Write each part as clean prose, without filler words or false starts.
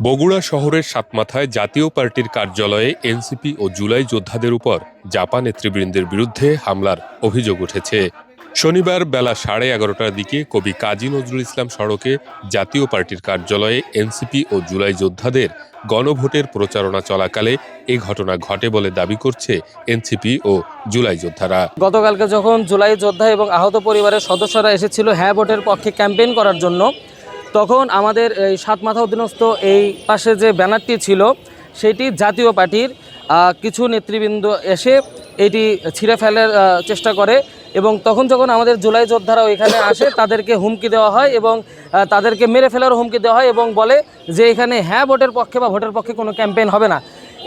বগুড়া শহরের সাতমাথায় জাতীয় পার্টির কার্যালয়ে এনসিপি ও জুলাই যোদ্ধাদের উপর জাপা নেতৃবৃন্দের বিরুদ্ধে হামলার অভিযোগ উঠেছে। শনিবার বেলা 11:30টার দিকে কবি কাজী নজরুল ইসলাম সড়কে জাতীয় পার্টির কার্যালয়ে এনসিপি ও জুলাই যোদ্ধাদের গণভোটের প্রচারণা চলাকালে এ ঘটনা ঘটে বলে দাবি করছে এনসিপি ও জুলাই যোদ্ধারা। গতকালকে যখন জুলাই যোদ্ধা এবং আহত পরিবারের সদস্যরা এসেছিল হ্যাঁ ভোটের পক্ষে ক্যাম্পেইন করার জন্য, তখন আমাদের এই সাতমাথা অধীনস্থ এই পাশে যে ব্যানারটি ছিল সেটি জাতীয় পার্টির কিছু নেতৃবৃন্দ এসে এটি ছিঁড়ে ফেলার চেষ্টা করে এবং তখন যখন আমাদের জুলাই যোদ্ধারা ওইখানে আসে তাদেরকে হুমকি দেওয়া হয় এবং তাদেরকে মেরে ফেলার হুমকি দেওয়া হয় এবং বলে যে এখানে হ্যাঁ ভোটের পক্ষে বা ভোটের পক্ষে কোনো ক্যাম্পেইন হবে না।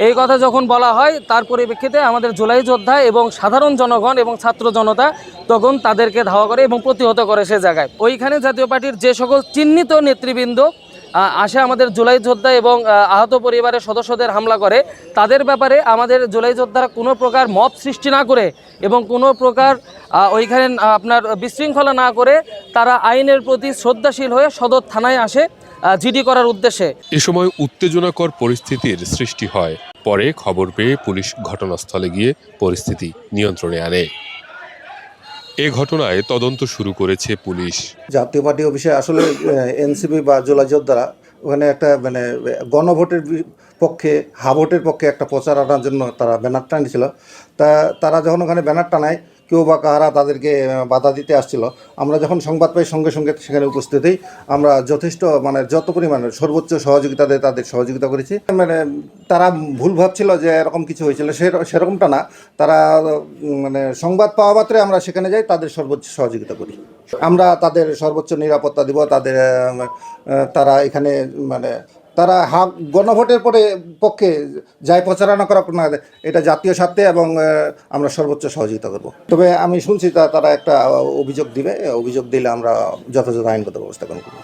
এই কথা যখন বলা হয় তার পরিপ্রেক্ষিতে আমাদের জুলাই যোদ্ধা এবং সাধারণ জনগণ এবং ছাত্র জনতা তখন তাদেরকে ধাওয়া করে এবং প্রতিহত করে সে জায়গায়। ওইখানে জাতীয় পার্টির যে সকল চিহ্নিত নেতৃবৃন্দ আসে আমাদের জুলাই যোদ্ধা এবং আহত পরিবারের সদস্যদের হামলা করে, তাদের ব্যাপারে আমাদের জুলাই যোদ্ধারা কোনো প্রকার মব সৃষ্টি না করে এবং কোনো প্রকার ওইখানে আপনার বিশৃঙ্খলা না করে তারা আইনের প্রতি শ্রদ্ধাশীল হয়ে সদর থানায় আসে জিডি করার উদ্দেশ্যে। এ সময় উত্তেজনাকর পরিস্থিতির সৃষ্টি হয়। পরে খবর পেয়ে পুলিশ ঘটনাস্থলে গিয়ে পরিস্থিতি নিয়ন্ত্রণে আনে। এ ঘটনায় তদন্ত শুরু করেছে পুলিশ। জাতীয় পার্টি অফিসে আসলে এনসিপি বা জুলাই যোদ্ধারা ওখানে একটা গণভোটের পক্ষে ভোটের পক্ষে একটা প্রচার আনার জন্য তারা ব্যানার টানিয়েছিল। তারা যখন ওখানে ব্যানার টানায় কেউ বা কাহারা তাদেরকে বাধা দিতে আসছিল, আমরা যখন সংবাদ পাই সঙ্গে সঙ্গে সেখানে উপস্থিতই আমরা যথেষ্ট যত পরিমাণে সর্বোচ্চ সহযোগিতা দিয়ে তাদের সহযোগিতা করেছি। তারা ভুল ভাবছিল যে এরকম কিছু হয়েছিল, সেরকমটা না। তারা সংবাদ পাওয়া মাত্রে আমরা সেখানে যাই, তাদের সর্বোচ্চ সহযোগিতা করি। আমরা তাদের সর্বোচ্চ নিরাপত্তা দিব। তারা এখানে তারা গণভোটের পক্ষে যাই প্রচারণা করা না, এটা জাতীয় স্বার্থে এবং আমরা সর্বোচ্চ সহযোগিতা করব। তবে আমি শুনছি তারা একটা অভিযোগ দিবে, অভিযোগ দিলে আমরা যথাযথ আইনগত ব্যবস্থা গ্রহণ করব।